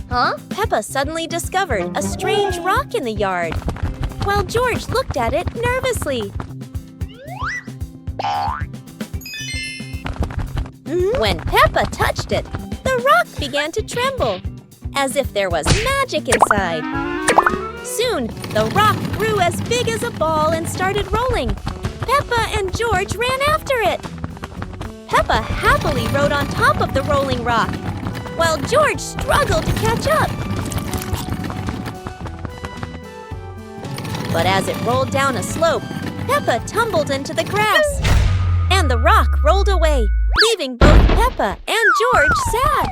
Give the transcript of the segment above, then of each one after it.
Huh? Peppa suddenly discovered a strange rock in the yard, while George looked at it nervously. When Peppa touched it, the rock began to tremble, as if there was magic inside. Soon, the rock grew as big as a ball and started rolling. Peppa and George ran after it. Peppa happily rode on top of the rolling rock, while George struggled to catch up. But as it rolled down a slope, Peppa tumbled into the grass, and the rock rolled away, leaving both Peppa and George sad.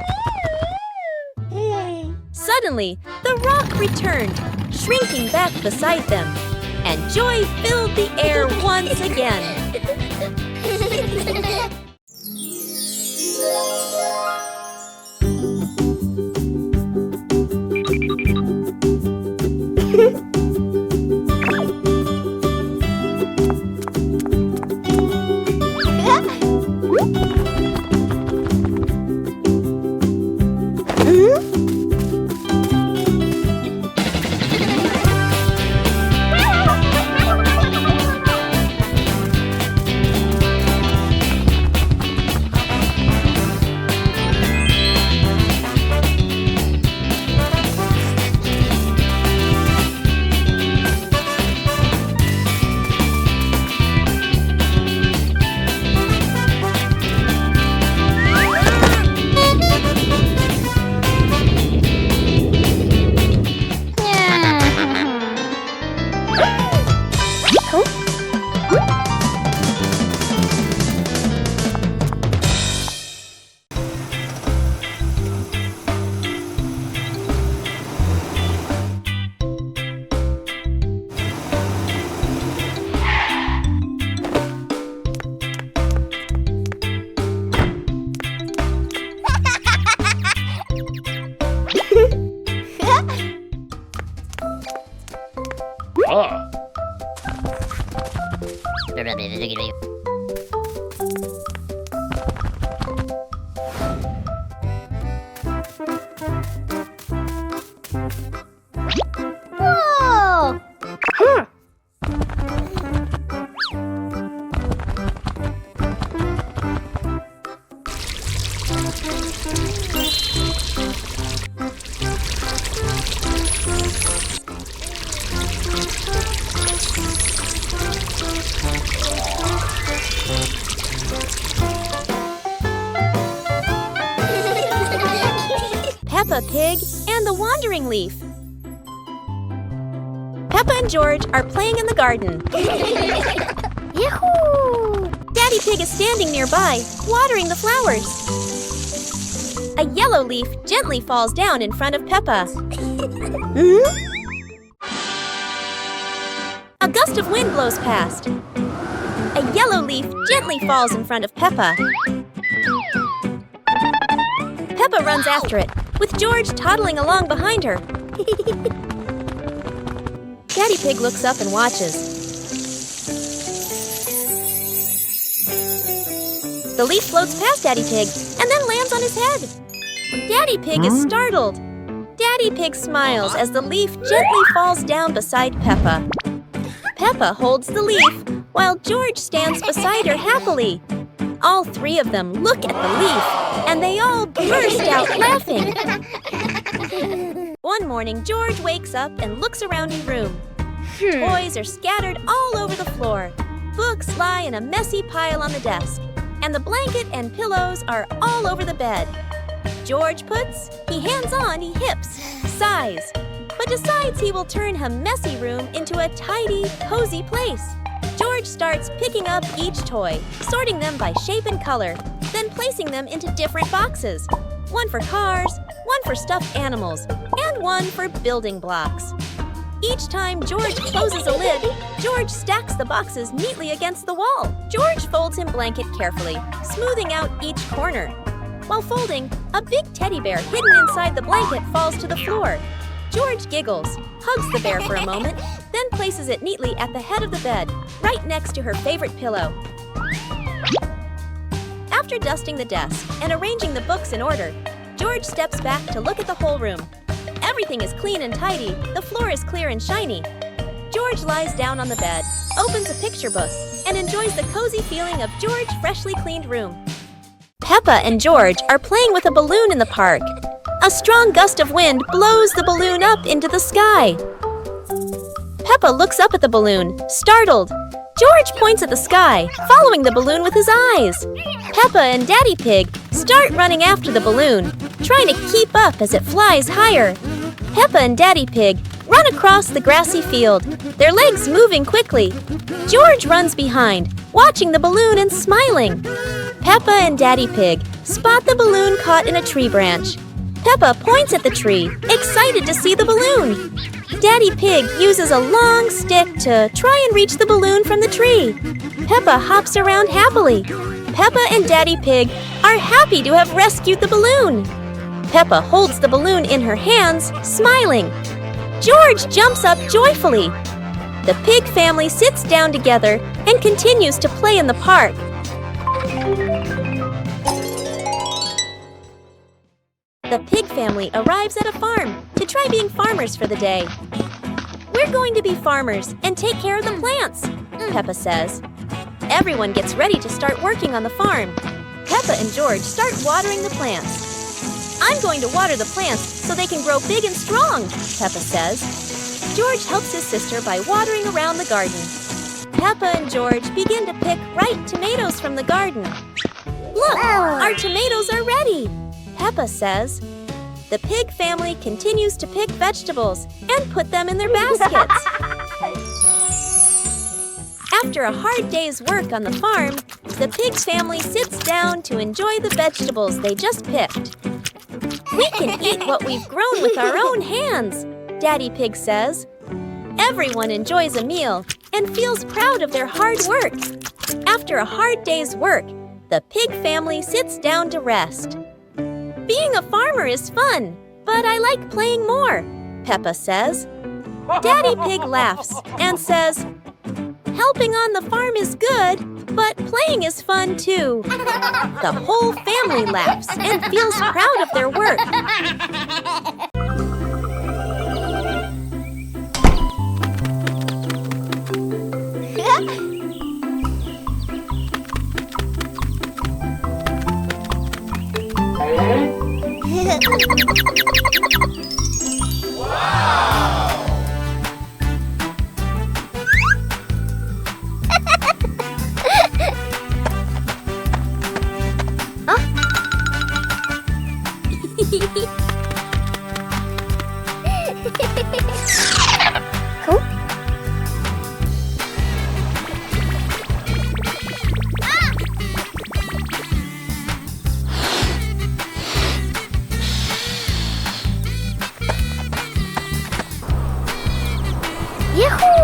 Suddenly, the rock returned, shrinking back beside them, and joy filled the air once again. Whoa! Peppa Pig and the Wandering Leaf. Peppa and George are playing in the garden. Yahoo! Daddy Pig is standing nearby, watering the flowers. A yellow leaf gently falls down in front of Peppa. A gust of wind blows past. A yellow leaf gently falls in front of Peppa. Peppa runs after it, with George toddling along behind her. Daddy Pig looks up and watches. The leaf floats past Daddy Pig and then lands on his head. Daddy Pig is startled. Daddy Pig smiles as the leaf gently falls down beside Peppa. Peppa holds the leaf, while George stands beside her happily. All three of them look at the leaf, and they all burst out laughing. One morning, George wakes up and looks around his room. Toys are scattered all over the floor. Books lie in a messy pile on the desk, and the blanket and pillows are all over the bed. George puts, he hands on, he hips, sighs, but decides he will turn a messy room into a tidy, cozy place. George starts picking up each toy, sorting them by shape and color, then placing them into different boxes. One for cars, one for stuffed animals, and one for building blocks. Each time George closes a lid, George stacks the boxes neatly against the wall. George folds his blanket carefully, smoothing out each corner. While folding, a big teddy bear hidden inside the blanket falls to the floor. George giggles, hugs the bear for a moment, then places it neatly at the head of the bed, right next to her favorite pillow. After dusting the desk and arranging the books in order, George steps back to look at the whole room. Everything is clean and tidy. The floor is clear and shiny. George lies down on the bed, opens a picture book, and enjoys the cozy feeling of George's freshly cleaned room. Peppa and George are playing with a balloon in the park. A strong gust of wind blows the balloon up into the sky. Peppa looks up at the balloon, startled. George points at the sky, following the balloon with his eyes. Peppa and Daddy Pig start running after the balloon, trying to keep up as it flies higher. Peppa and Daddy Pig run across the grassy field, their legs moving quickly. George runs behind, watching the balloon and smiling. Peppa and Daddy Pig spot the balloon caught in a tree branch. Peppa points at the tree, excited to see the balloon. Daddy Pig uses a long stick to try and reach the balloon from the tree. Peppa hops around happily. Peppa and Daddy Pig are happy to have rescued the balloon. Peppa holds the balloon in her hands, smiling. George jumps up joyfully. The pig family sits down together and continues to play in the park. The pig family arrives at a farm to try being farmers for the day. We're going to be farmers and take care of the plants, Peppa says. Everyone gets ready to start working on the farm. Peppa and George start watering the plants. I'm going to water the plants so they can grow big and strong, Peppa says. George helps his sister by watering around the garden. Peppa and George begin to pick ripe tomatoes from the garden. Look, our tomatoes are ready, Peppa says. The pig family continues to pick vegetables and put them in their baskets. After a hard day's work on the farm, the pig family sits down to enjoy the vegetables they just picked. We can eat what we've grown with our own hands, Daddy Pig says. Everyone enjoys a meal and feels proud of their hard work. After a hard day's work, the pig family sits down to rest. Being a farmer is fun, but I like playing more, Peppa says. Daddy Pig laughs and says, helping on the farm is good, but playing is fun too. The whole family laughs and feels proud of their work. Cool. Yahoo!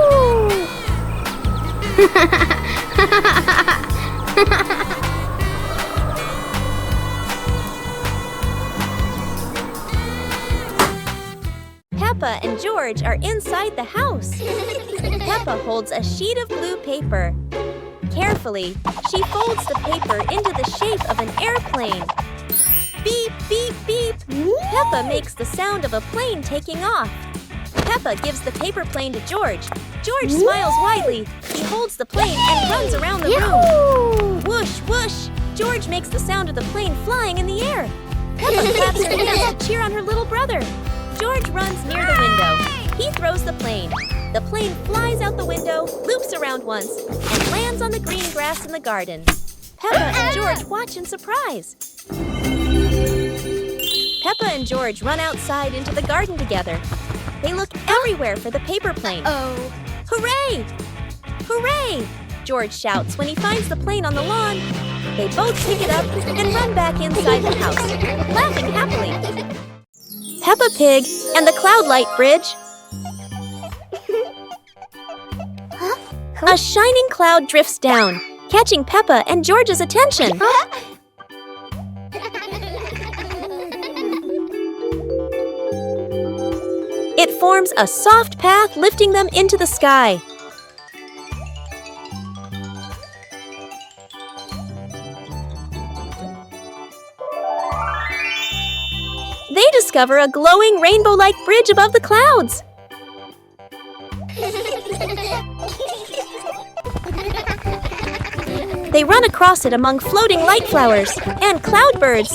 Peppa and George are inside the house. Peppa holds a sheet of blue paper. Carefully, she folds the paper into the shape of an airplane. Beep, beep, beep. Peppa makes the sound of a plane taking off. Peppa gives the paper plane to George. George smiles widely. He holds the plane and runs around the room. Whoosh, whoosh. George makes the sound of the plane flying in the air. Peppa claps her hands to cheer on her little brother. George runs near the window. He throws the plane. The plane flies out the window, loops around once, and lands on the green grass in the garden. Peppa and George watch in surprise. Peppa and George run outside into the garden together. They look everywhere for the paper plane. Hooray! Hooray! George shouts when he finds the plane on the lawn. They both pick it up and run back inside the house, laughing happily. Peppa Pig and the Cloud Light Bridge. A shining cloud drifts down, catching Peppa and George's attention. It forms a soft path lifting them into the sky. discover a glowing rainbow-like bridge above the clouds. They run across it among floating light flowers and cloudbirds.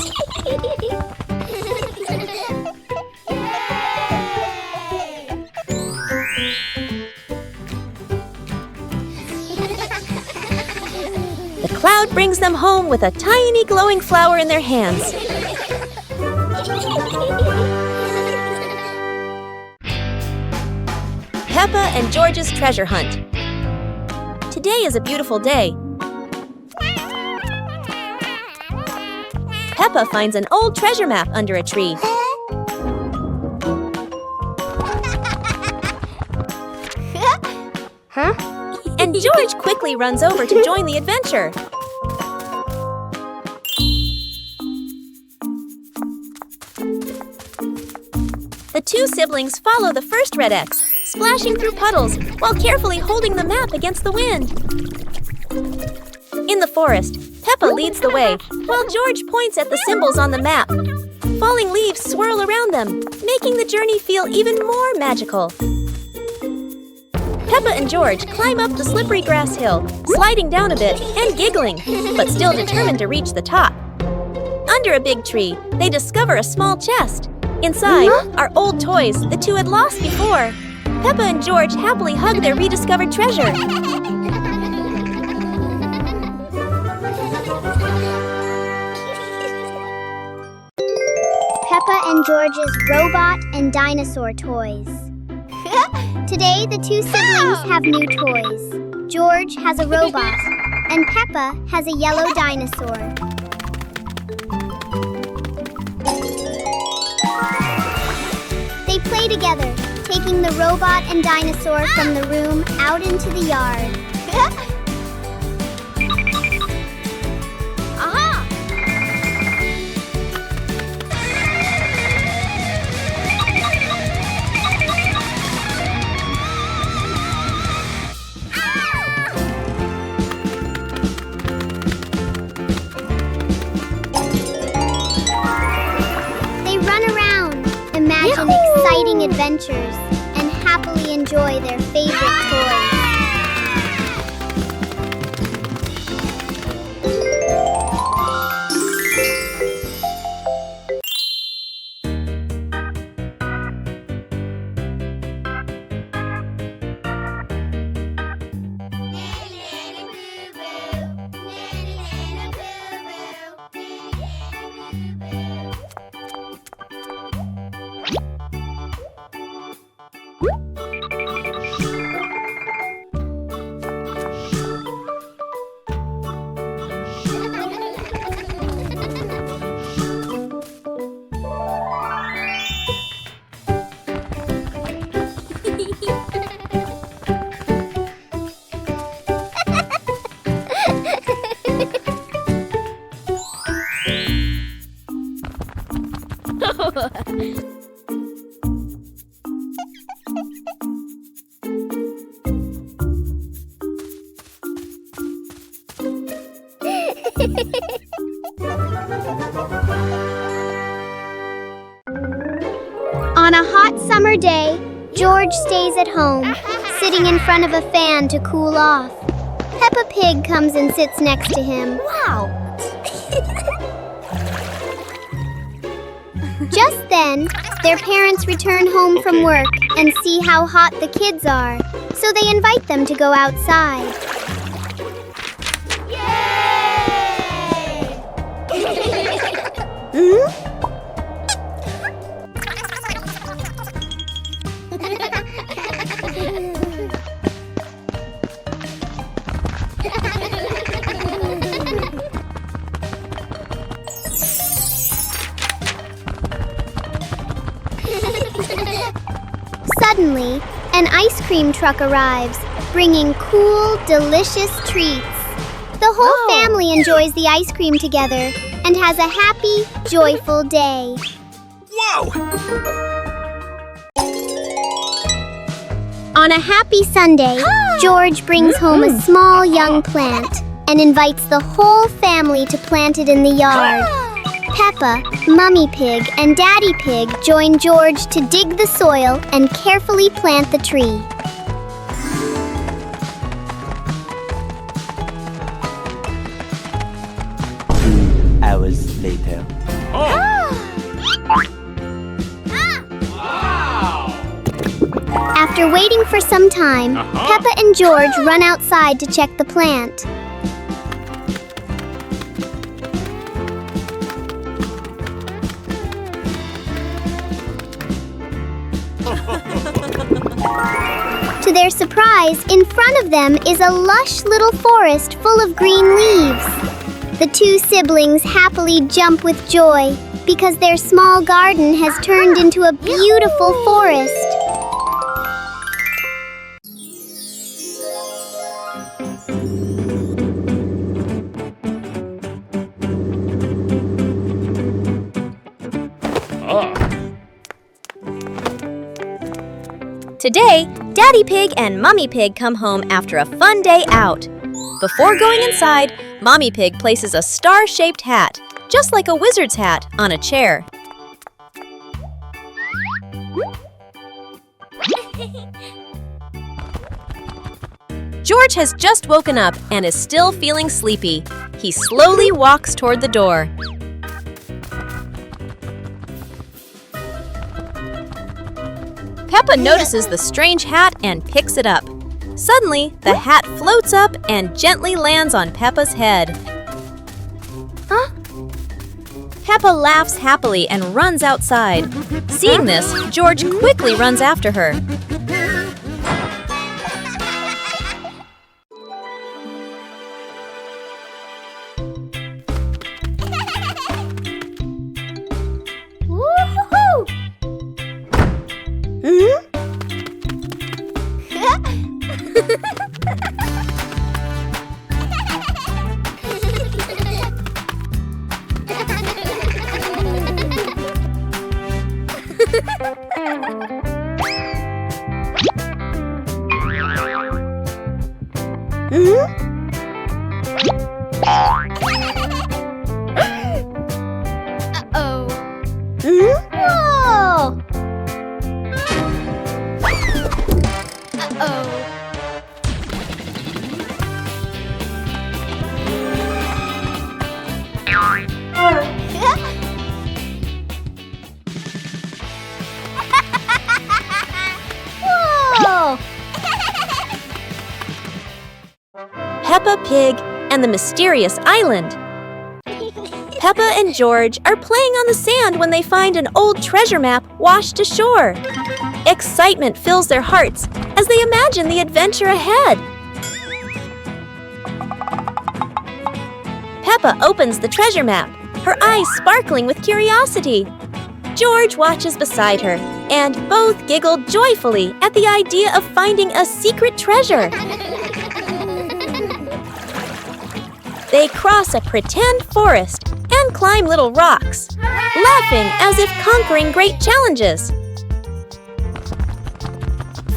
The cloud brings them home with a tiny glowing flower in their hands. Peppa and George's treasure hunt. Today is a beautiful day. Peppa finds an old treasure map under a tree. And George quickly runs over to join the adventure. The two siblings follow the first red X, splashing through puddles while carefully holding the map against the wind. In the forest, Peppa leads the way, while George points at the symbols on the map. Falling leaves swirl around them, making the journey feel even more magical. Peppa and George climb up the slippery grass hill, sliding down a bit and giggling, but still determined to reach the top. Under a big tree, they discover a small chest. Inside are old toys the two had lost before. Peppa and George happily hug their rediscovered treasure. Peppa and George's robot and dinosaur toys. Today, the two siblings have new toys. George has a robot, and Peppa has a yellow dinosaur. They play together, taking the robot and dinosaur from the room out into the yard. Imagine exciting adventures and happily enjoy their favorite toys. On a hot summer day, George stays at home, sitting in front of a fan to cool off. Peppa Pig comes and sits next to him. Wow! Just then, their parents return home from work and see how hot the kids are, so they invite them to go outside. Yay! Suddenly, an ice cream truck arrives, bringing cool, delicious treats. The whole family enjoys the ice cream together and has a happy, joyful day. Whoa! On a happy Sunday, George brings home a small young plant and invites the whole family to plant it in the yard. Peppa, Mummy Pig, and Daddy Pig join George to dig the soil and carefully plant the tree. 2 hours later. After waiting for some time, Peppa and George run outside to check the plant. To their surprise, in front of them is a lush little forest full of green leaves. The two siblings happily jump with joy because their small garden has turned into a beautiful forest. Today, Daddy Pig and Mummy Pig come home after a fun day out. Before going inside, Mommy Pig places a star-shaped hat, just like a wizard's hat, on a chair. George has just woken up and is still feeling sleepy. He slowly walks toward the door. Peppa notices the strange hat and picks it up. Suddenly, the hat floats up and gently lands on Peppa's head. Huh? Peppa laughs happily and runs outside. Seeing this, George quickly runs after her. Peppa Pig and the Mysterious Island. Peppa and George are playing on the sand when they find an old treasure map washed ashore. Excitement fills their hearts as they imagine the adventure ahead. Peppa opens the treasure map, her eyes sparkling with curiosity. George watches beside her, and both giggle joyfully at the idea of finding a secret treasure. They cross a pretend forest and climb little rocks, laughing as if conquering great challenges.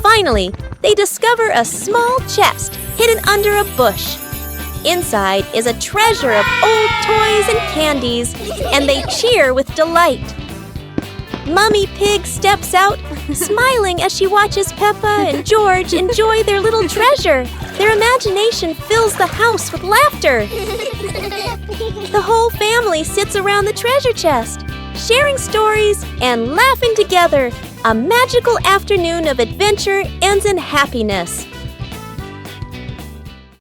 Finally, they discover a small chest hidden under a bush. Inside is a treasure of old toys and candies, and they cheer with delight. Mummy Pig steps out, smiling as she watches Peppa and George enjoy their little treasure. Their imagination fills the house with laughter. The whole family sits around the treasure chest, sharing stories and laughing together. A magical afternoon of adventure ends in happiness.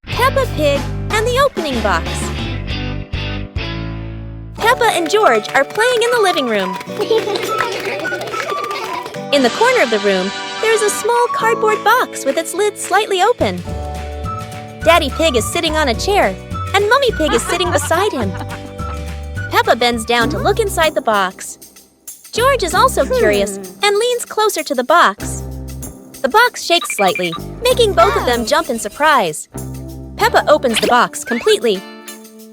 Peppa Pig and the Opening Box. Peppa and George are playing in the living room. In the corner of the room, there is a small cardboard box with its lid slightly open. Daddy Pig is sitting on a chair, and Mummy Pig is sitting beside him. Peppa bends down to look inside the box. George is also curious and leans closer to the box. The box shakes slightly, making both of them jump in surprise. Peppa opens the box completely.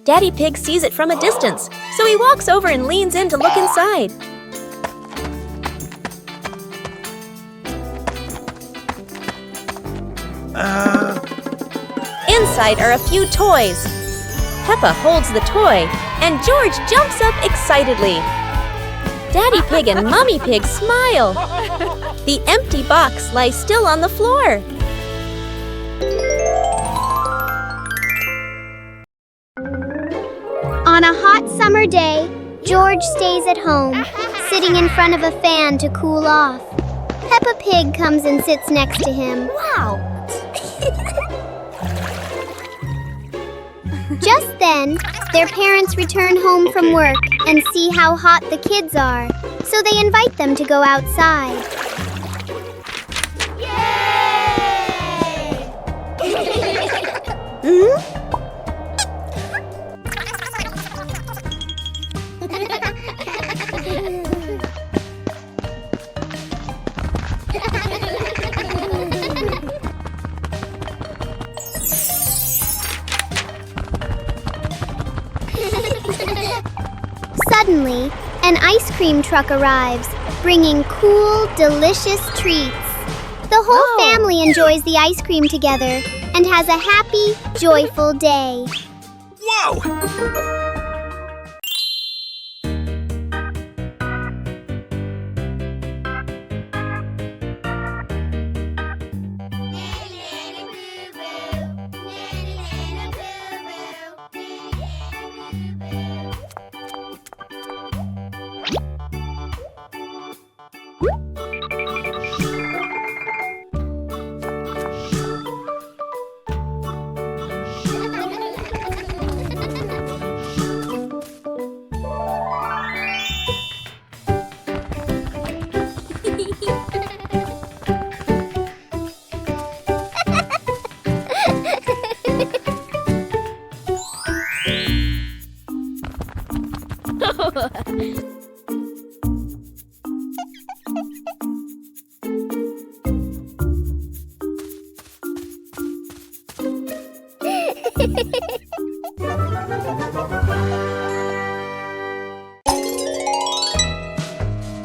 Daddy Pig sees it from a distance, so he walks over and leans in to look inside. Inside are a few toys. Peppa holds the toy, and George jumps up excitedly. Daddy Pig and Mommy Pig smile. The empty box lies still on the floor. On a hot summer day, George stays at home, sitting in front of a fan to cool off. Peppa Pig comes and sits next to him. Wow! Just then, their parents return home from work and see how hot the kids are, so they invite them to go outside. Yay! Suddenly, an ice cream truck arrives, bringing cool, delicious treats. The whole family enjoys the ice cream together and has a happy, joyful day. Whoa!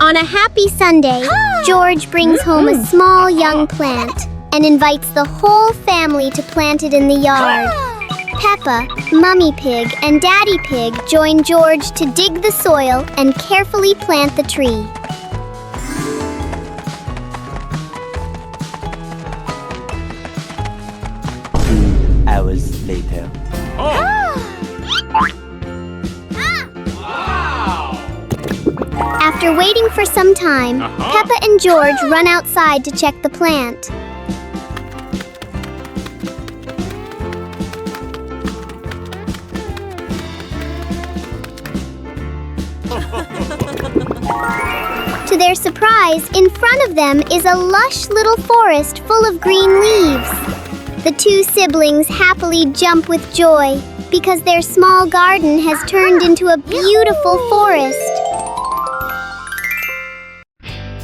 On a happy Sunday, George brings home a small young plant and invites the whole family to plant it in the yard. Peppa, Mummy Pig, and Daddy Pig join George to dig the soil and carefully plant the tree. 2 hours later. After waiting for some time, Peppa and George run outside to check the plant. To their surprise, in front of them is a lush little forest full of green leaves. The two siblings happily jump with joy because their small garden has turned into a beautiful forest.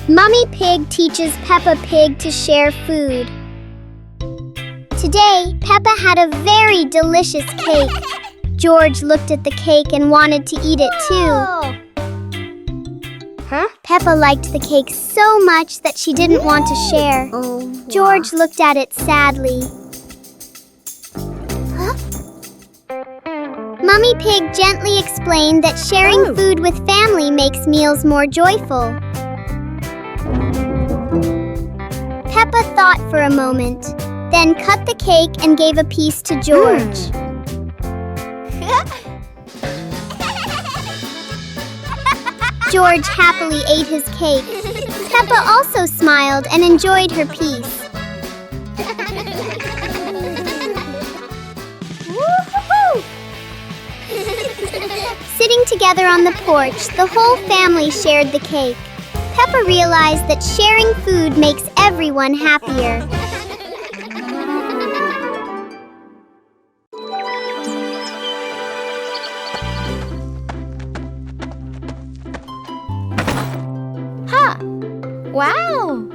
Mummy Pig teaches Peppa Pig to share food. Today, Peppa had a very delicious cake. George looked at the cake and wanted to eat it too. Peppa liked the cake so much that she didn't want to share. George looked at it sadly. Mummy Pig gently explained that sharing food with family makes meals more joyful. Peppa thought for a moment, then cut the cake and gave a piece to George. George happily ate his cake. Peppa also smiled and enjoyed her piece. Sitting together on the porch, the whole family shared the cake. Peppa realized that sharing food makes everyone happier. Wow!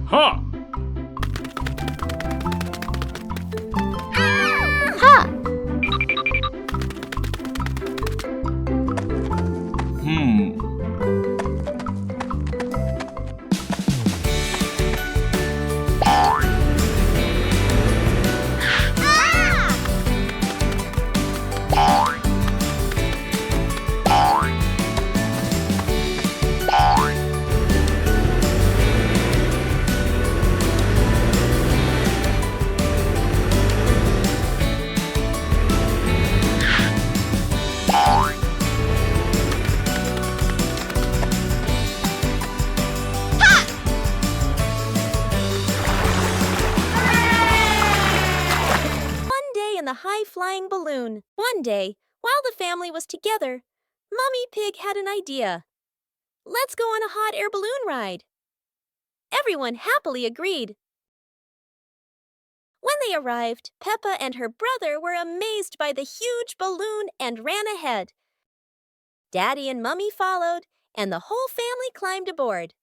Huh. flying balloon. One day, while the family was together, Mummy Pig had an idea. Let's go on a hot air balloon ride. Everyone happily agreed. When they arrived, Peppa and her brother were amazed by the huge balloon and ran ahead. Daddy and Mummy followed, and the whole family climbed aboard.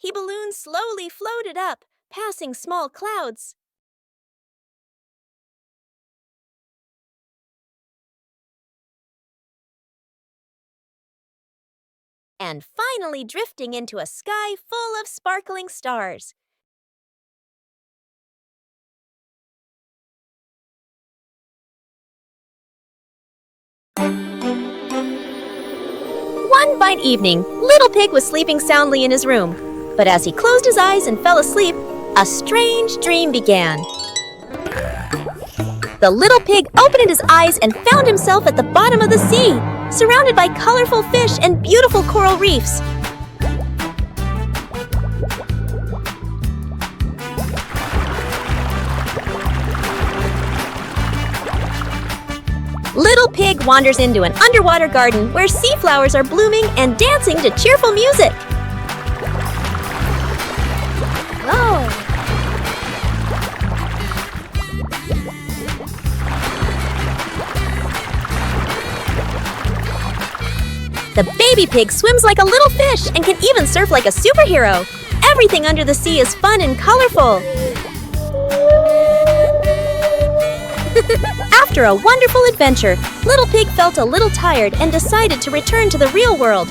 The balloon slowly floated up, passing small clouds. And finally drifting into a sky full of sparkling stars. One fine evening, Little Pig was sleeping soundly in his room. But as he closed his eyes and fell asleep, a strange dream began. The little pig opened his eyes and found himself at the bottom of the sea, surrounded by colorful fish and beautiful coral reefs. Little Pig wanders into an underwater garden where sea flowers are blooming and dancing to cheerful music. The baby pig swims like a little fish and can even surf like a superhero. Everything under the sea is fun and colorful. After a wonderful adventure, Little Pig felt a little tired and decided to return to the real world.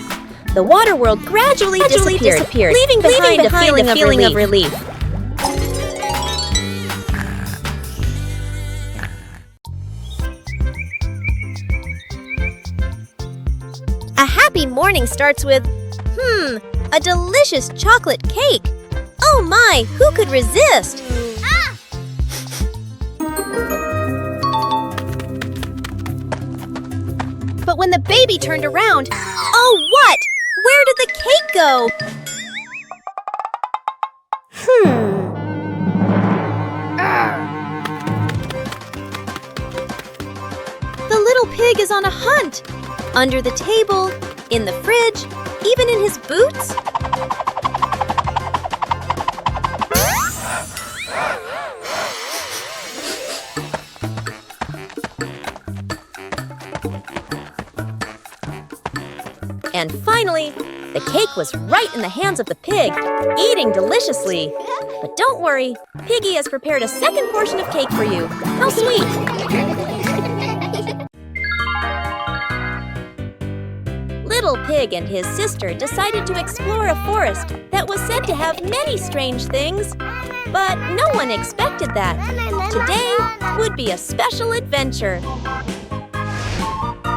The water world gradually disappeared, leaving behind a feeling of relief. A happy morning starts with, a delicious chocolate cake. Oh my, who could resist? But when the baby turned around, oh what? Where did the cake go? The little pig is on a hunt. Under the table, in the fridge, even in his boots. And finally, the cake was right in the hands of the pig, eating deliciously. But don't worry, Piggy has prepared a second portion of cake for you. How sweet! Little Pig and his sister decided to explore a forest that was said to have many strange things. But no one expected that. Today would be a special adventure.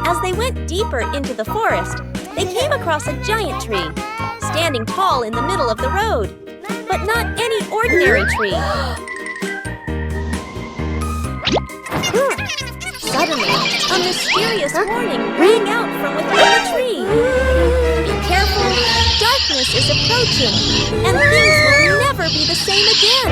As they went deeper into the forest, they came across a giant tree, standing tall in the middle of the road. But not any ordinary tree. Suddenly, a mysterious warning rang out from within the tree. Be careful, darkness is approaching, and things will never be the same again.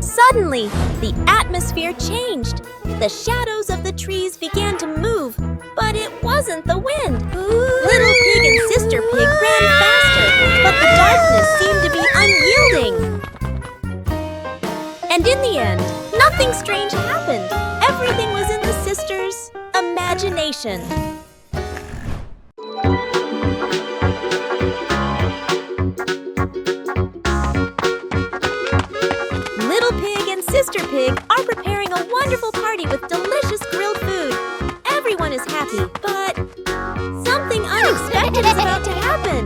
Suddenly, the atmosphere changed. The shadows of the trees began to move, but it wasn't the wind. Little Pig and Sister Pig ran faster, but the darkness seemed to be unyielding. And in the end, nothing strange happened. Everything was in the sisters' imagination. Little Pig and Sister Pig are preparing a wonderful party with delicious grilled food. Everyone is happy, but something unexpected is about to happen.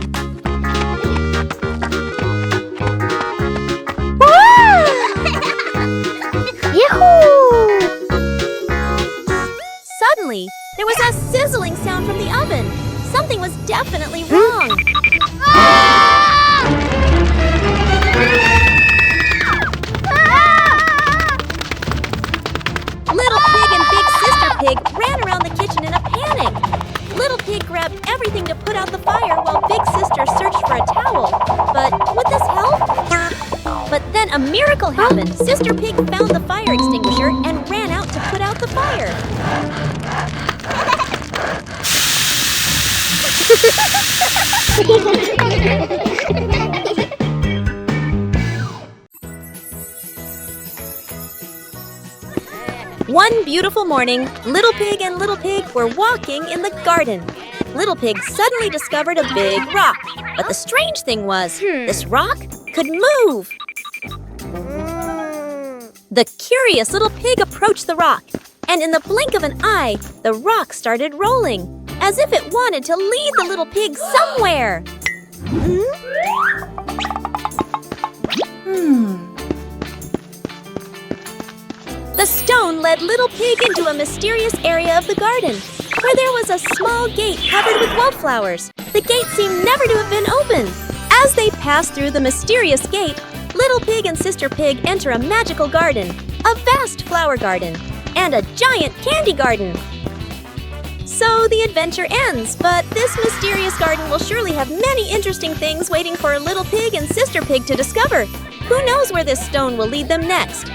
Suddenly, there was a sizzling sound from the oven. Something was definitely wrong. Little out the fire while Big Sister searched for a towel. But would this help? But then a miracle happened. Sister Pig found the fire extinguisher and ran out to put out the fire. One beautiful morning, Little Pig and Little Pig were walking in the garden. Little Pig suddenly discovered a big rock. But the strange thing was, this rock could move. The curious Little Pig approached the rock, and in the blink of an eye, the rock started rolling, as if it wanted to lead the Little Pig somewhere. The stone led Little Pig into a mysterious area of the garden, where there was a small gate covered with wildflowers. The gate seemed never to have been opened. As they passed through the mysterious gate, Little Pig and Sister Pig enter a magical garden, a vast flower garden, and a giant candy garden. So the adventure ends, but this mysterious garden will surely have many interesting things waiting for Little Pig and Sister Pig to discover. Who knows where this stone will lead them next?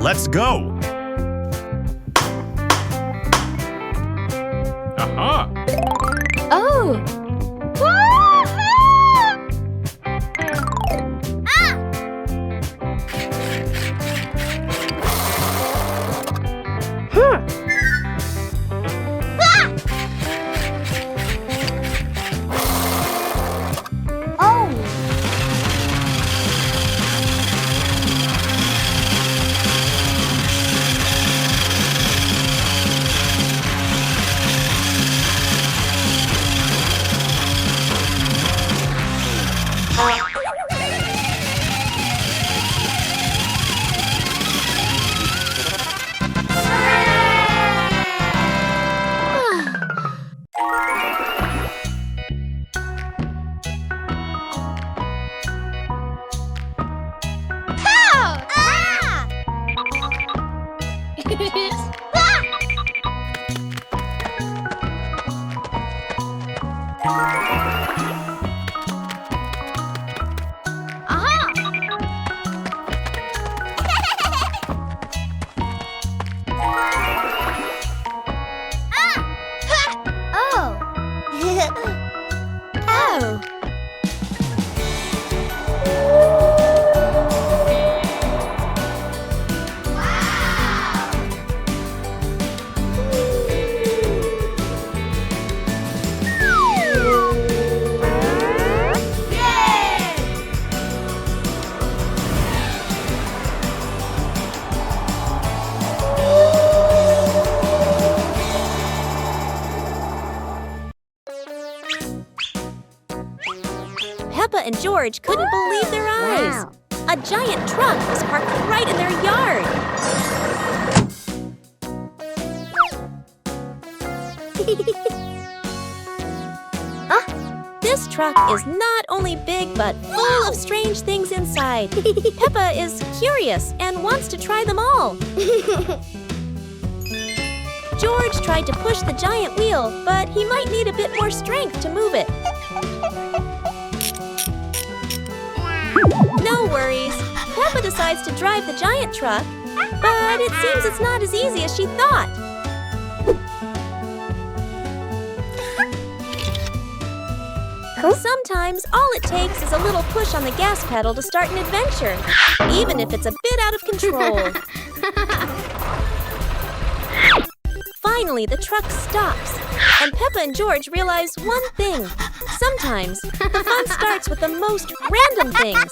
Let's go! Aha! Oh! Peppa and George couldn't believe their eyes. Wow. A giant truck was parked right in their yard. This truck is not only big but full of strange things inside. Peppa is curious and wants to try them all. George tried to push the giant wheel, but he might need a bit more strength to move it. No worries. Peppa decides to drive the giant truck, but it seems it's not as easy as she thought. Sometimes all it takes is a little push on the gas pedal to start an adventure, even if it's a bit out of control. Finally, the truck stops, and Peppa and George realize one thing. Sometimes, the fun starts with the most random things.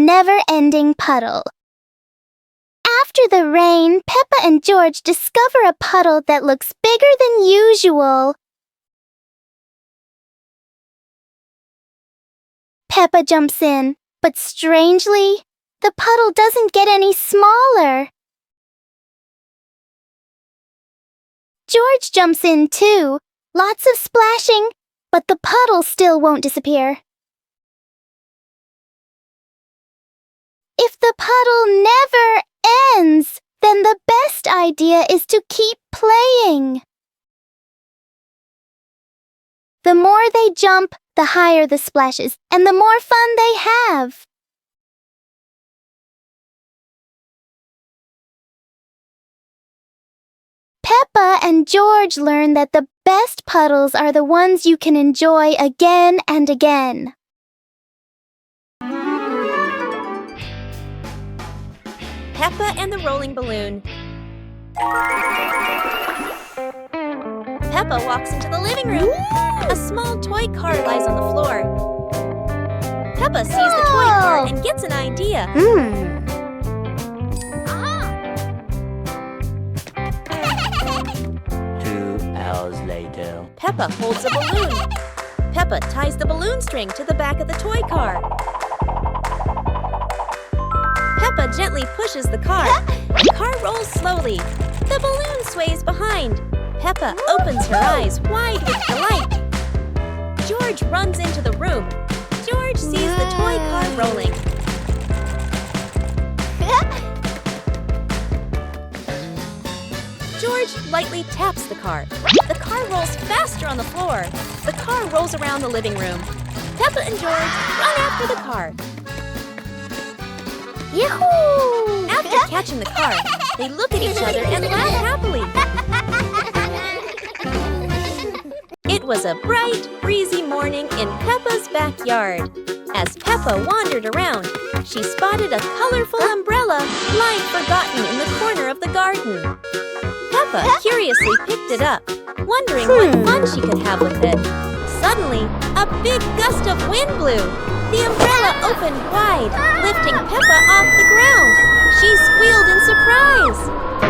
never-ending puddle. After the rain, Peppa and George discover a puddle that looks bigger than usual. Peppa jumps in, but strangely, the puddle doesn't get any smaller. George jumps in too, lots of splashing, but the puddle still won't disappear. If the puddle never ends, then the best idea is to keep playing. The more they jump, the higher the splashes, and the more fun they have. Peppa and George learn that the best puddles are the ones you can enjoy again and again. Peppa and the rolling balloon. Peppa walks into the living room. A small toy car lies on the floor. Peppa sees the toy car and gets an idea. 2 hours later. Peppa holds a balloon. Peppa ties the balloon string to the back of the toy car. Peppa gently pushes the car. The car rolls slowly. The balloon sways behind. Peppa opens her eyes wide with delight. George runs into the room. George sees the toy car rolling. George lightly taps the car. The car rolls faster on the floor. The car rolls around the living room. Peppa and George run after the car. Yahoo! After catching the car, they look at each other and laugh happily. It was a bright, breezy morning in Peppa's backyard. As Peppa wandered around, she spotted a colorful umbrella lying forgotten in the corner of the garden. Peppa curiously picked it up, wondering what fun she could have with it. Suddenly, a big gust of wind blew. The umbrella opened wide, lifting Peppa off the ground. She squealed in surprise.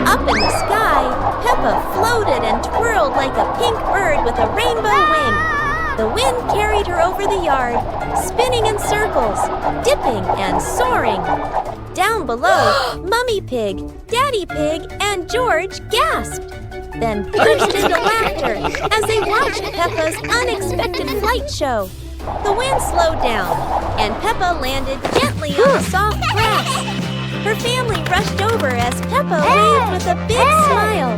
Up in the sky, Peppa floated and twirled like a pink bird with a rainbow wing. The wind carried her over the yard, spinning in circles, dipping and soaring. Down below, Mummy Pig, Daddy Pig, and George gasped, then burst into laughter as they watched Peppa's unexpected flight show. The wind slowed down, and Peppa landed gently on the soft grass. Her family rushed over as Peppa waved with a big smile.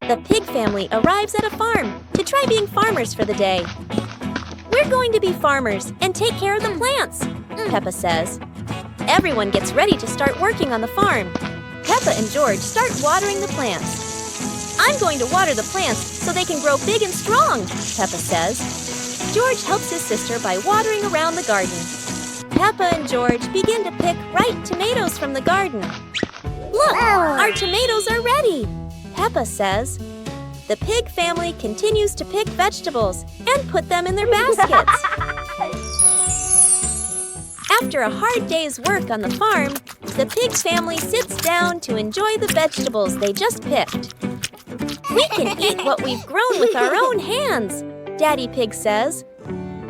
The pig family arrives at a farm to try being farmers for the day. "We're going to be farmers and take care of the plants," Peppa says. Everyone gets ready to start working on the farm. Peppa and George start watering the plants. "I'm going to water the plants so they can grow big and strong," Peppa says. George helps his sister by watering around the garden. Peppa and George begin to pick ripe tomatoes from the garden. "Look, our tomatoes are ready," Peppa says. The pig family continues to pick vegetables and put them in their baskets. After a hard day's work on the farm, the pig family sits down to enjoy the vegetables they just picked. "We can eat what we've grown with our own hands," Daddy Pig says.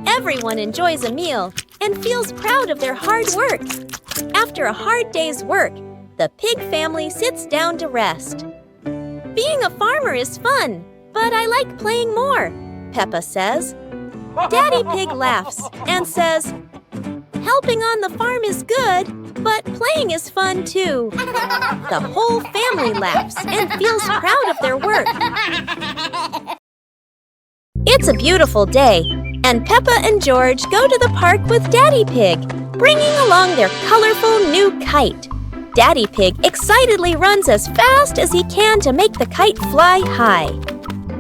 Everyone enjoys a meal and feels proud of their hard work. After a hard day's work, the pig family sits down to rest. "Being a farmer is fun, but I like playing more," Peppa says. Daddy Pig laughs and says, "Helping on the farm is good, but playing is fun too." The whole family laughs and feels proud of their work. It's a beautiful day, and Peppa and George go to the park with Daddy Pig, bringing along their colorful new kite. Daddy Pig excitedly runs as fast as he can to make the kite fly high.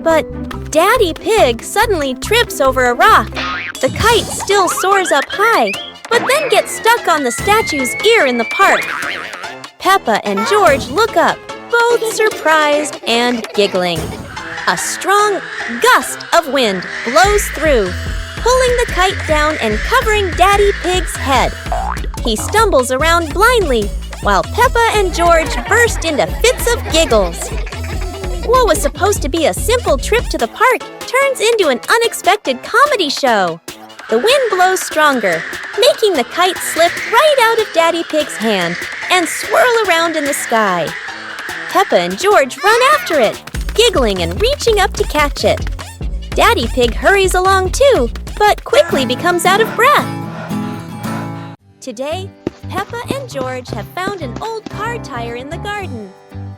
But Daddy Pig suddenly trips over a rock. The kite still soars up high, but then gets stuck on the statue's ear in the park. Peppa and George look up, both surprised and giggling. A strong gust of wind blows through, pulling the kite down and covering Daddy Pig's head. He stumbles around blindly, while Peppa and George burst into fits of giggles. What was supposed to be a simple trip to the park turns into an unexpected comedy show. The wind blows stronger, making the kite slip right out of Daddy Pig's hand and swirl around in the sky. Peppa and George run after it, giggling and reaching up to catch it. Daddy Pig hurries along too, but quickly becomes out of breath. Today, Peppa and George have found an old car tire in the garden.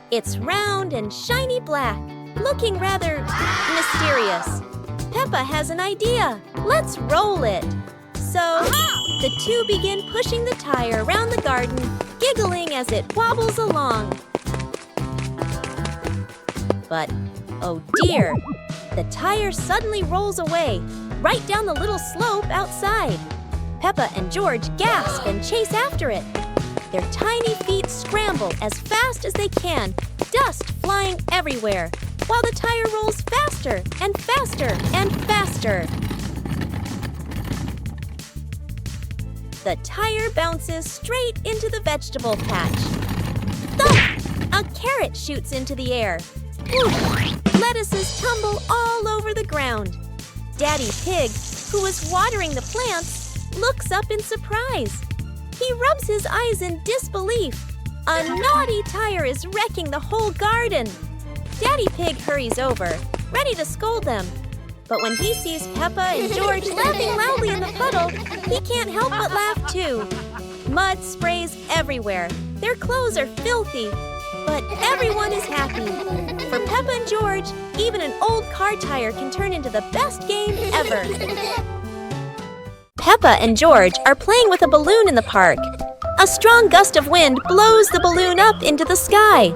It's round and shiny black, looking rather mysterious. Peppa has an idea. Let's roll it. So, the two begin pushing the tire around the garden, giggling as it wobbles along. But, oh dear, the tire suddenly rolls away, right down the little slope outside. Peppa and George gasp and chase after it. Their tiny feet scramble as fast as they can, dust flying everywhere, while the tire rolls faster and faster and faster. The tire bounces straight into the vegetable patch. Thump! A carrot shoots into the air. Whoosh! Lettuces tumble all over the ground. Daddy Pig, who was watering the plants, looks up in surprise. He rubs his eyes in disbelief. A naughty tire is wrecking the whole garden. Daddy Pig hurries over, ready to scold them. But when he sees Peppa and George laughing loudly in the puddle, he can't help but laugh too. Mud sprays everywhere. Their clothes are filthy, but everyone is happy. For Peppa and George, even an old car tire can turn into the best game ever. Peppa and George are playing with a balloon in the park. A strong gust of wind blows the balloon up into the sky.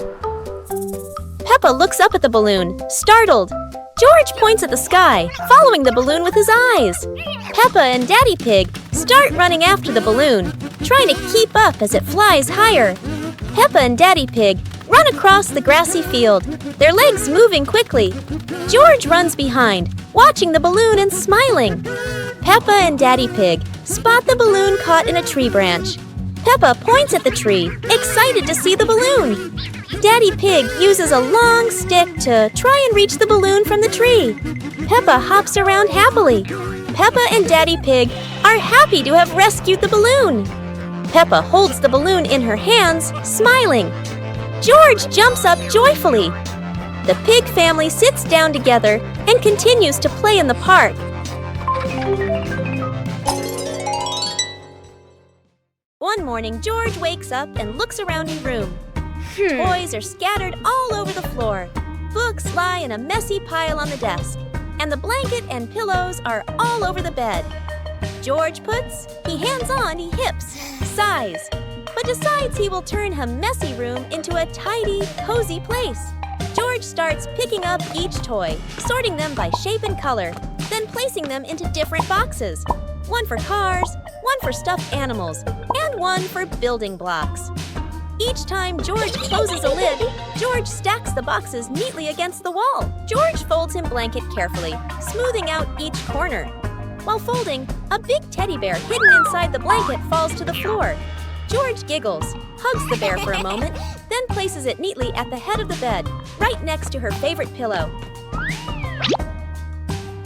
Peppa looks up at the balloon, startled. George points at the sky, following the balloon with his eyes. Peppa and Daddy Pig start running after the balloon, trying to keep up as it flies higher. Peppa and Daddy Pig run across the grassy field, their legs moving quickly. George runs behind, watching the balloon and smiling. Peppa and Daddy Pig spot the balloon caught in a tree branch. Peppa points at the tree, excited to see the balloon. Daddy Pig uses a long stick to try and reach the balloon from the tree. Peppa hops around happily. Peppa and Daddy Pig are happy to have rescued the balloon. Peppa holds the balloon in her hands, smiling. George jumps up joyfully. The pig family sits down together and continues to play in the park. One morning, George wakes up and looks around his room. Toys are scattered all over the floor. Books lie in a messy pile on the desk. And the blanket and pillows are all over the bed. George puts, he hands on, he hips, sighs, but decides he will turn a messy room into a tidy, cozy place. George starts picking up each toy, sorting them by shape and color, then placing them into different boxes. One for cars, one for stuffed animals, and one for building blocks. Each time George closes a lid, George stacks the boxes neatly against the wall. George folds his blanket carefully, smoothing out each corner. While folding, a big teddy bear hidden inside the blanket falls to the floor. George giggles, hugs the bear for a moment, then places it neatly at the head of the bed, right next to her favorite pillow.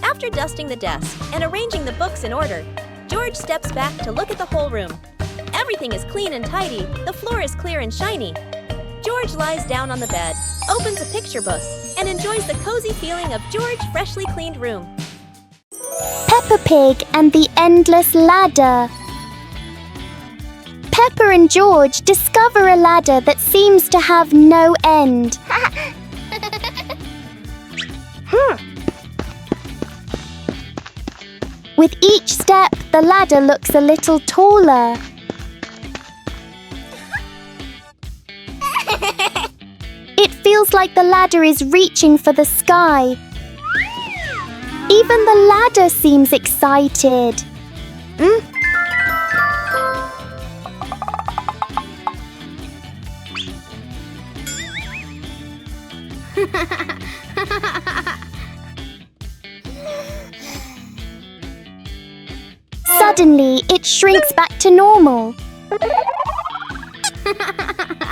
After dusting the desk and arranging the books in order, George steps back to look at the whole room. Everything is clean and tidy, the floor is clear and shiny. George lies down on the bed, opens a picture book, and enjoys the cozy feeling of George's freshly cleaned room. Peppa Pig and the Endless Ladder. Peppa and George discover a ladder that seems to have no end. With each step, the ladder looks a little taller. It feels like the ladder is reaching for the sky. Even the ladder seems excited. Suddenly, it shrinks back to normal.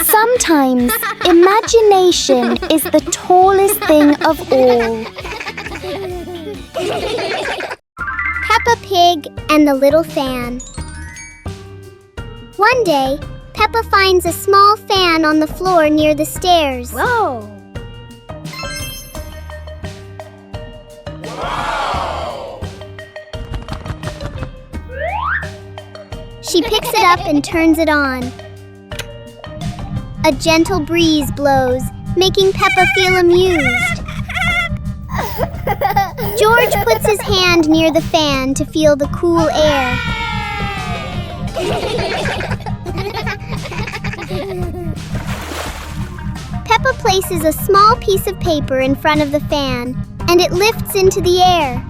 Sometimes imagination is the tallest thing of all. Peppa Pig and the Little Fan. One day, Peppa finds a small fan on the floor near the stairs. Whoa! She picks it up and turns it on. A gentle breeze blows, making Peppa feel amused. George puts his hand near the fan to feel the cool air. Peppa places a small piece of paper in front of the fan, and it lifts into the air.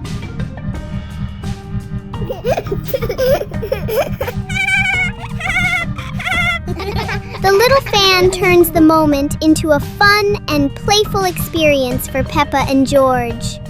The little fan turns the moment into a fun and playful experience for Peppa and George.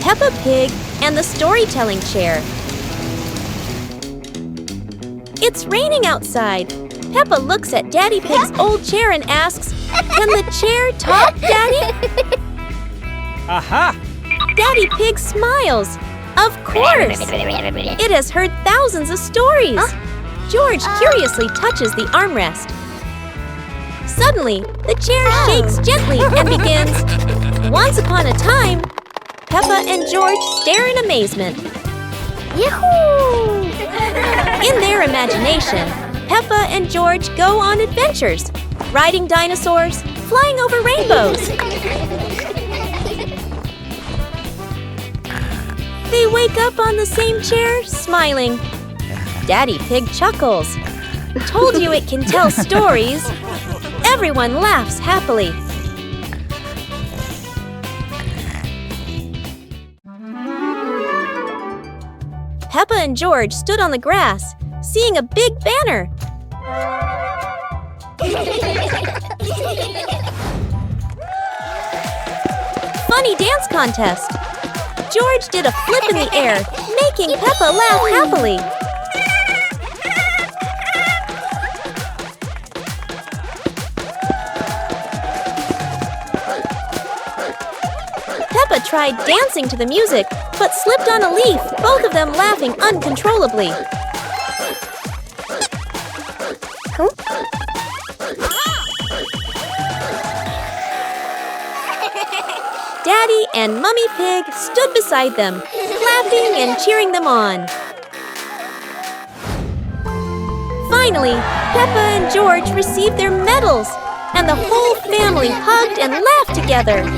Peppa Pig and the storytelling chair. It's raining outside. Peppa looks at Daddy Pig's old chair and asks, "Can the chair talk, Daddy?" Aha! Daddy Pig smiles. Of course! It has heard thousands of stories. George curiously touches the armrest. Suddenly, the chair shakes gently and begins, "Once upon a time." Peppa and George stare in amazement. Yahoo! In their imagination, Peppa and George go on adventures, riding dinosaurs, flying over rainbows. They wake up on the same chair, smiling. Daddy Pig chuckles. Told you it can tell stories. Everyone laughs happily. Peppa and George stood on the grass, seeing a big banner. Funny dance contest. George did a flip in the air, making Peppa laugh happily. Peppa tried dancing to the music, but slipped on a leaf, both of them laughing uncontrollably. Daddy and Mummy Pig stood beside them, clapping and cheering them on. Finally, Peppa and George received their medals, and the whole family hugged and laughed together.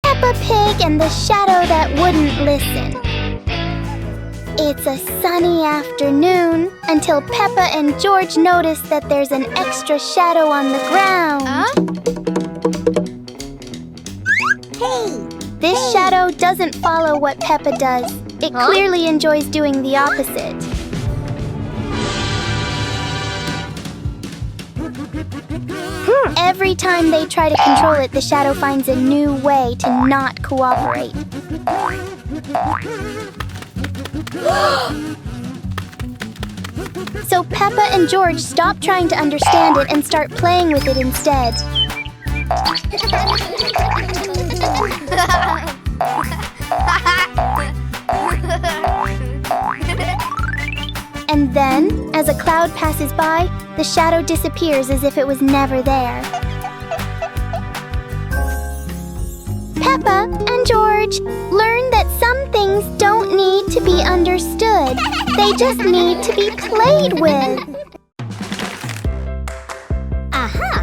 Peppa Pig and the shadow that wouldn't listen. It's a sunny afternoon until Peppa and George notice that there's an extra shadow on the ground. This shadow doesn't follow what Peppa does. It clearly enjoys doing the opposite. Every time they try to control it, the shadow finds a new way to not cooperate. So Peppa and George stop trying to understand it and start playing with it instead. And then, as a cloud passes by, the shadow disappears as if it was never there. Peppa and George learn that some things don't need to be understood. They just need to be played with. Aha!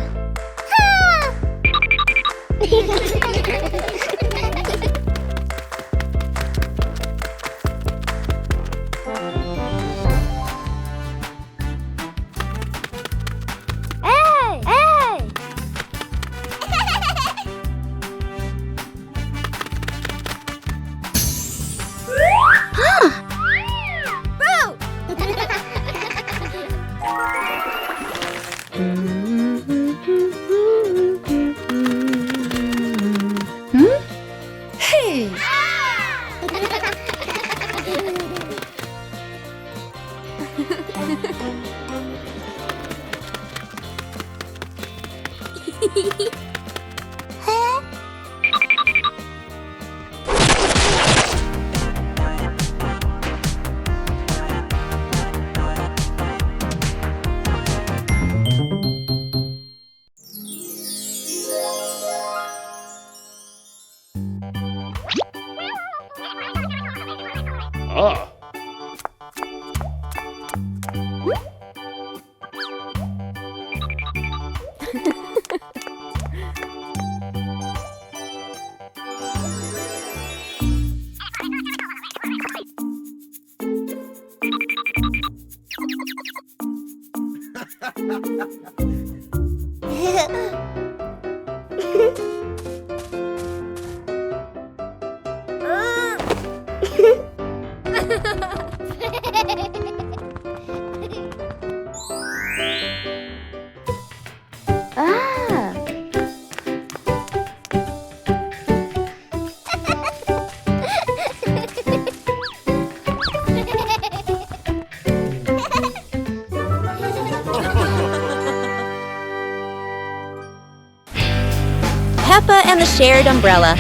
Peppa and the Shared Umbrella.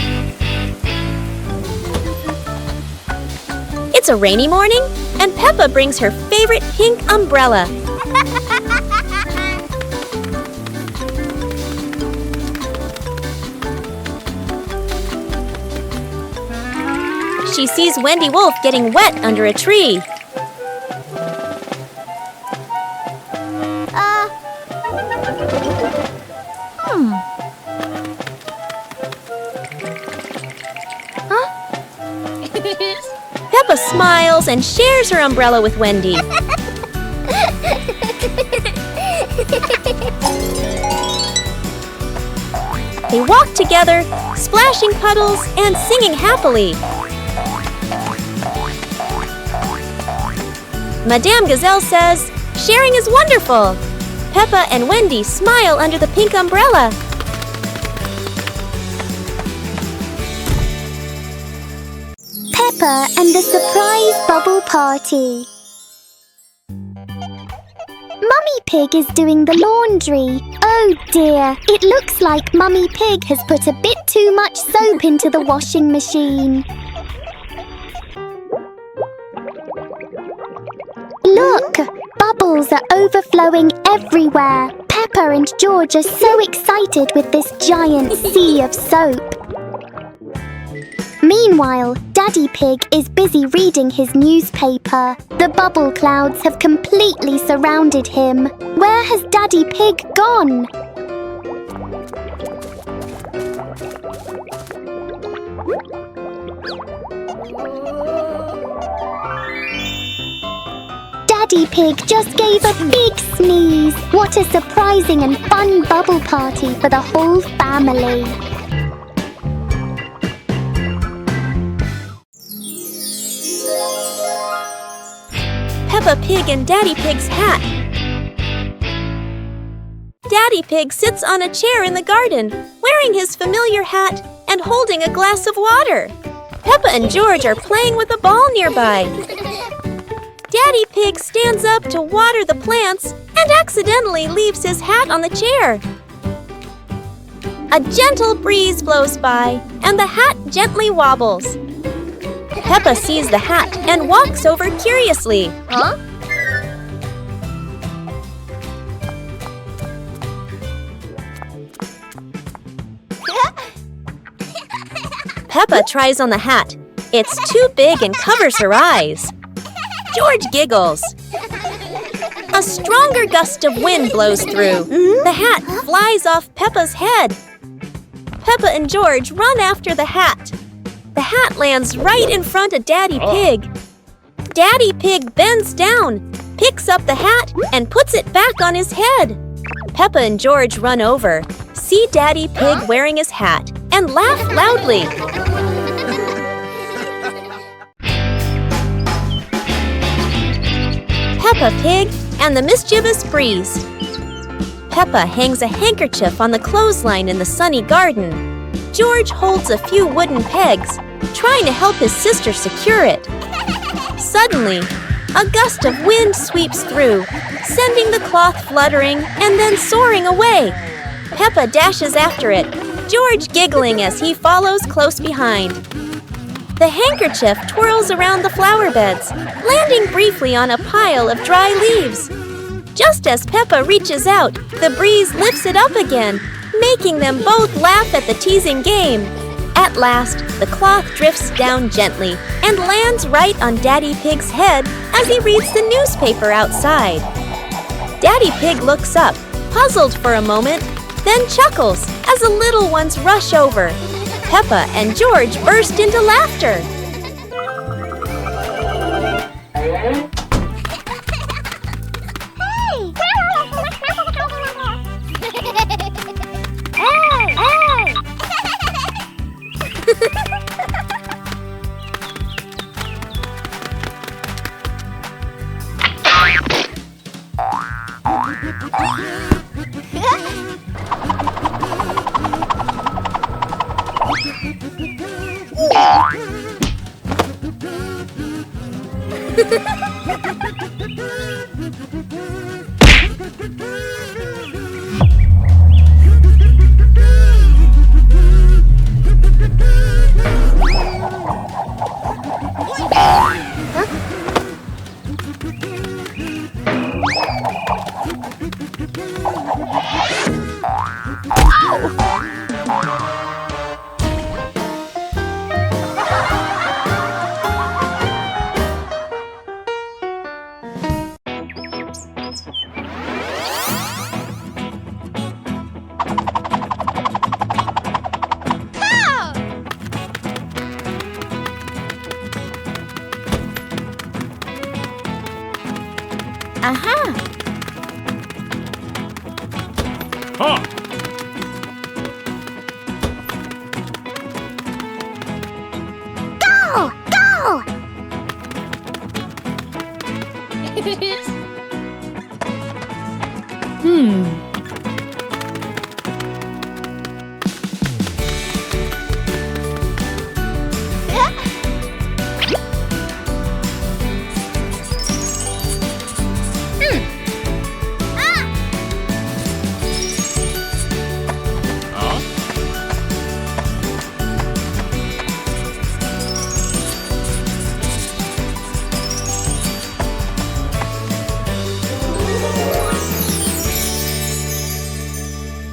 It's a rainy morning, and Peppa brings her favorite pink umbrella. She sees Wendy Wolf getting wet under a tree. Peppa smiles and shares her umbrella with Wendy. They walk together, splashing puddles and singing happily. Madame Gazelle says, "Sharing is wonderful." Peppa and Wendy smile under the pink umbrella. Peppa and the surprise bubble party. Mummy Pig is doing the laundry. Oh dear, it looks like Mummy Pig has put a bit too much soap into the washing machine. Look, bubbles are overflowing everywhere. Peppa and George are so excited with this giant sea of soap. Meanwhile, Daddy Pig is busy reading his newspaper. The bubble clouds have completely surrounded him. Where has Daddy Pig gone? Daddy Pig just gave a big sneeze. What a surprising and fun bubble party for the whole family. Peppa Pig and Daddy Pig's hat. Daddy Pig sits on a chair in the garden, wearing his familiar hat and holding a glass of water. Peppa and George are playing with a ball nearby. Daddy Pig stands up to water the plants and accidentally leaves his hat on the chair. A gentle breeze blows by and the hat gently wobbles. Peppa sees the hat and walks over curiously. Huh? Peppa tries on the hat. It's too big and covers her eyes. George giggles. A stronger gust of wind blows through. The hat flies off Peppa's head. Peppa and George run after the hat. The hat lands right in front of Daddy Pig. Daddy Pig bends down, picks up the hat, and puts it back on his head. Peppa and George run over, see Daddy Pig wearing his hat, and laugh loudly. Peppa Pig and the Mischievous Breeze. Peppa hangs a handkerchief on the clothesline in the sunny garden. George holds a few wooden pegs, trying to help his sister secure it. Suddenly, a gust of wind sweeps through, sending the cloth fluttering and then soaring away. Peppa dashes after it, George giggling as he follows close behind. The handkerchief twirls around the flower beds, landing briefly on a pile of dry leaves. Just as Peppa reaches out, the breeze lifts it up again, making them both laugh at the teasing game. At last, the cloth drifts down gently and lands right on Daddy Pig's head as he reads the newspaper outside. Daddy Pig looks up, puzzled for a moment, then chuckles as the little ones rush over. Peppa and George burst into laughter. Aha! Huh. Go! Go! Hmm.